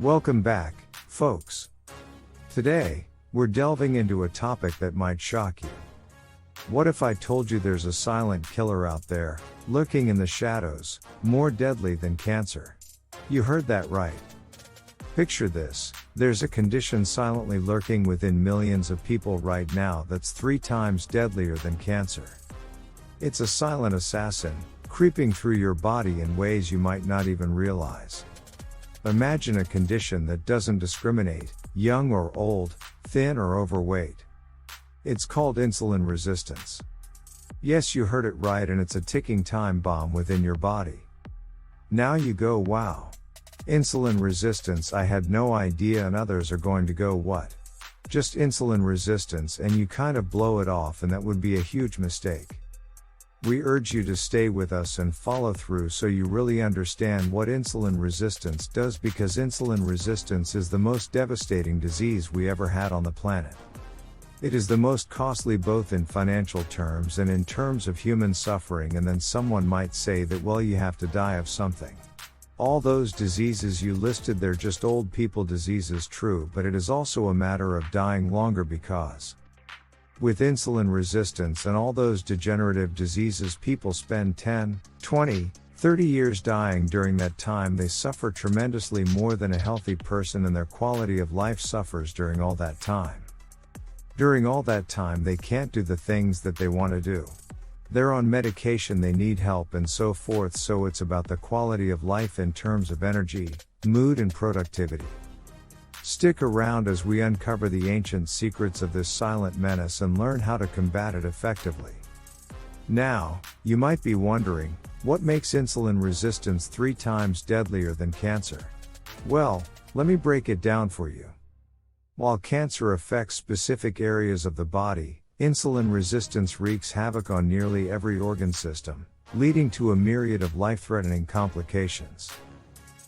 Welcome back, folks. Today, we're delving into a topic that might shock you. What if I told you there's a silent killer out there, lurking in the shadows, more deadly than cancer? You heard that right. Picture this, there's a condition silently lurking within millions of people right now that's 3 times deadlier than cancer. It's a silent assassin, creeping through your body in ways you might not even realize. Imagine a condition that doesn't discriminate, young or old, thin or overweight. It's called insulin resistance. Yes, you heard it right, and it's a ticking time bomb within your body. Now you go, wow. Insulin resistance, I had no idea, and others are going to go, what? Just insulin resistance, and you kind of blow it off, and that would be a huge mistake. We urge you to stay with us and follow through so you really understand what insulin resistance does, because insulin resistance is the most devastating disease we ever had on the planet. It is the most costly both in financial terms and in terms of human suffering, and then someone might say that, well, you have to die of something. All those diseases you listed, they're just old people diseases, true, but it is also a matter of dying longer, because with insulin resistance and all those degenerative diseases, people spend 10, 20, 30 years dying. During that time, they suffer tremendously more than a healthy person, and their quality of life suffers during all that time. During all that time, they can't do the things that they want to do. They're on medication, they need help, and so forth. So it's about the quality of life in terms of energy, mood, and productivity. Stick around as we uncover the ancient secrets of this silent menace and learn how to combat it effectively. Now, you might be wondering, what makes insulin resistance 3 times deadlier than cancer? Well, let me break it down for you. While cancer affects specific areas of the body, insulin resistance wreaks havoc on nearly every organ system, leading to a myriad of life-threatening complications.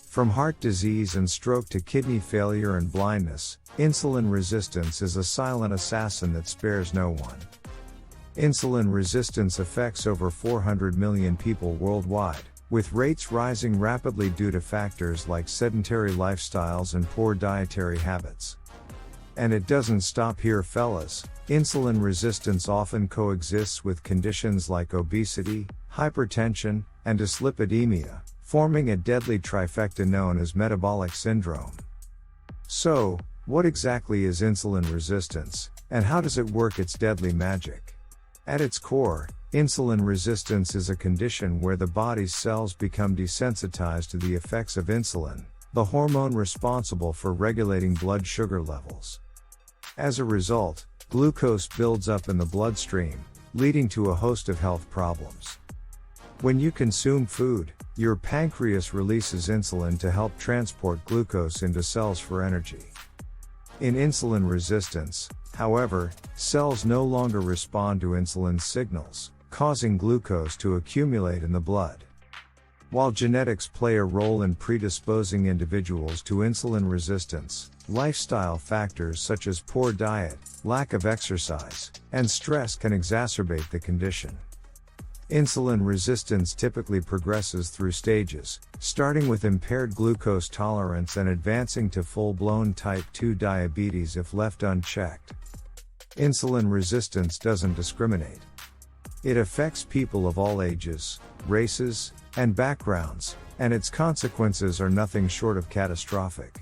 From heart disease and stroke to kidney failure and blindness, insulin resistance is a silent assassin that spares no one. Insulin resistance affects over 400 million people worldwide, with rates rising rapidly due to factors like sedentary lifestyles and poor dietary habits. And it doesn't stop here, fellas. Insulin resistance often coexists with conditions like obesity, hypertension, and dyslipidemia, forming a deadly trifecta known as metabolic syndrome. So, what exactly is insulin resistance, and how does it work its deadly magic? At its core, insulin resistance is a condition where the body's cells become desensitized to the effects of insulin, the hormone responsible for regulating blood sugar levels. As a result, glucose builds up in the bloodstream, leading to a host of health problems. When you consume food, your pancreas releases insulin to help transport glucose into cells for energy. In insulin resistance, however, cells no longer respond to insulin signals, causing glucose to accumulate in the blood. While genetics play a role in predisposing individuals to insulin resistance, lifestyle factors such as poor diet, lack of exercise, and stress can exacerbate the condition. Insulin resistance typically progresses through stages, starting with impaired glucose tolerance and advancing to full-blown type 2 diabetes if left unchecked. Insulin resistance doesn't discriminate. It affects people of all ages, races, and backgrounds, and its consequences are nothing short of catastrophic.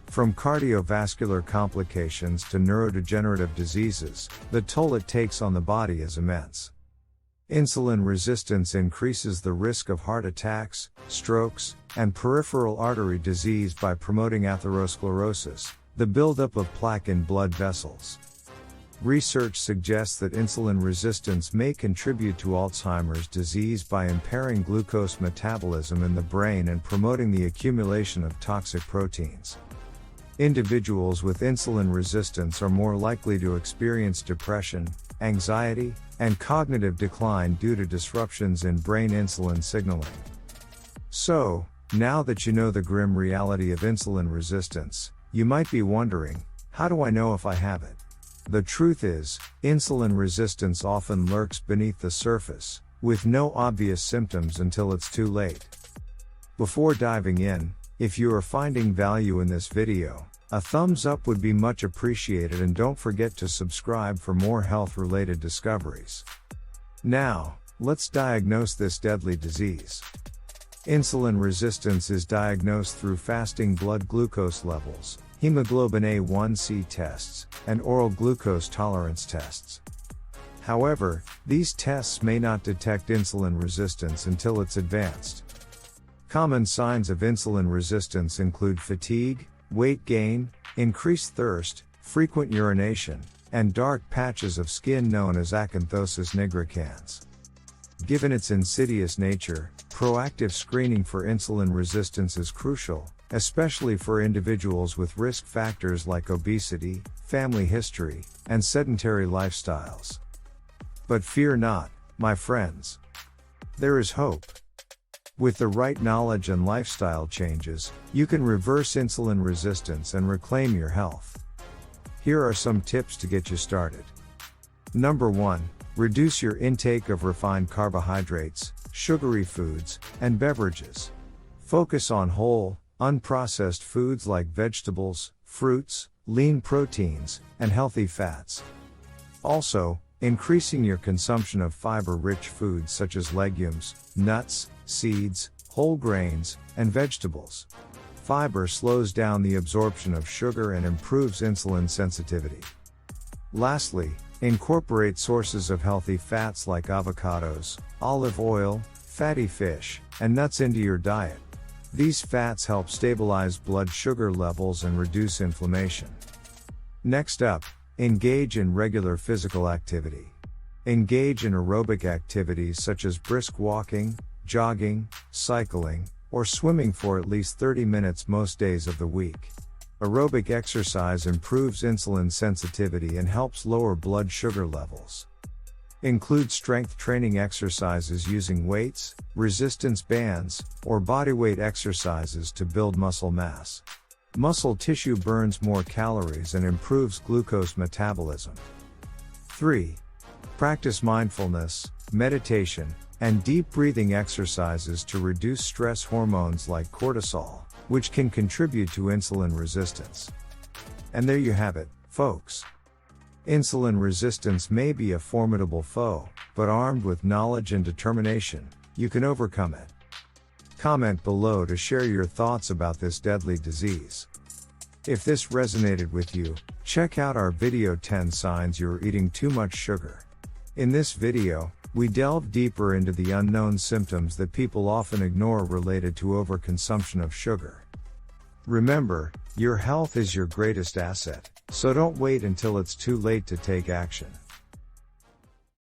From cardiovascular complications to neurodegenerative diseases, the toll it takes on the body is immense. Insulin resistance increases the risk of heart attacks, strokes, and peripheral artery disease by promoting atherosclerosis, the buildup of plaque in blood vessels. Research suggests that insulin resistance may contribute to Alzheimer's disease by impairing glucose metabolism in the brain and promoting the accumulation of toxic proteins. Individuals with insulin resistance are more likely to experience depression, anxiety, and cognitive decline due to disruptions in brain insulin signaling. So, now that you know the grim reality of insulin resistance, you might be wondering, how do I know if I have it? The truth is, insulin resistance often lurks beneath the surface, with no obvious symptoms until it's too late. Before diving in, If you are finding value in this video, a thumbs up would be much appreciated, and don't forget to subscribe for more health-related discoveries. Now, let's diagnose this deadly disease. Insulin resistance is diagnosed through fasting blood glucose levels, hemoglobin A1C tests, and oral glucose tolerance tests. However, these tests may not detect insulin resistance until it's advanced. Common signs of insulin resistance include fatigue, weight gain, increased thirst, frequent urination, and dark patches of skin known as acanthosis nigricans. Given its insidious nature, proactive screening for insulin resistance is crucial, especially for individuals with risk factors like obesity, family history, and sedentary lifestyles. But fear not, my friends. There is hope. With the right knowledge and lifestyle changes, you can reverse insulin resistance and reclaim your health. Here are some tips to get you started. Number 1. Reduce your intake of refined carbohydrates, sugary foods, and beverages. Focus on whole, unprocessed foods like vegetables, fruits, lean proteins, and healthy fats. Also, increasing your consumption of fiber-rich foods such as legumes, nuts, seeds, whole grains, and vegetables. Fiber slows down the absorption of sugar and improves insulin sensitivity. Lastly, incorporate sources of healthy fats like avocados, olive oil, fatty fish, and nuts into your diet. These fats help stabilize blood sugar levels and reduce inflammation. Next up, engage in regular physical activity. Engage in aerobic activities such as brisk walking, jogging, cycling, or swimming for at least 30 minutes most days of the week. Aerobic exercise improves insulin sensitivity and helps lower blood sugar levels. Include strength training exercises using weights, resistance bands, or bodyweight exercises to build muscle mass. Muscle tissue burns more calories and improves glucose metabolism. 3. Practice mindfulness, meditation, and deep breathing exercises to reduce stress hormones like cortisol, which can contribute to insulin resistance. And there you have it, folks. Insulin resistance may be a formidable foe, but armed with knowledge and determination, you can overcome it. Comment below to share your thoughts about this deadly disease. If this resonated with you, check out our video 10 signs you're eating too much sugar. In this video, we delve deeper into the unknown symptoms that people often ignore related to overconsumption of sugar. Remember, your health is your greatest asset, so don't wait until it's too late to take action.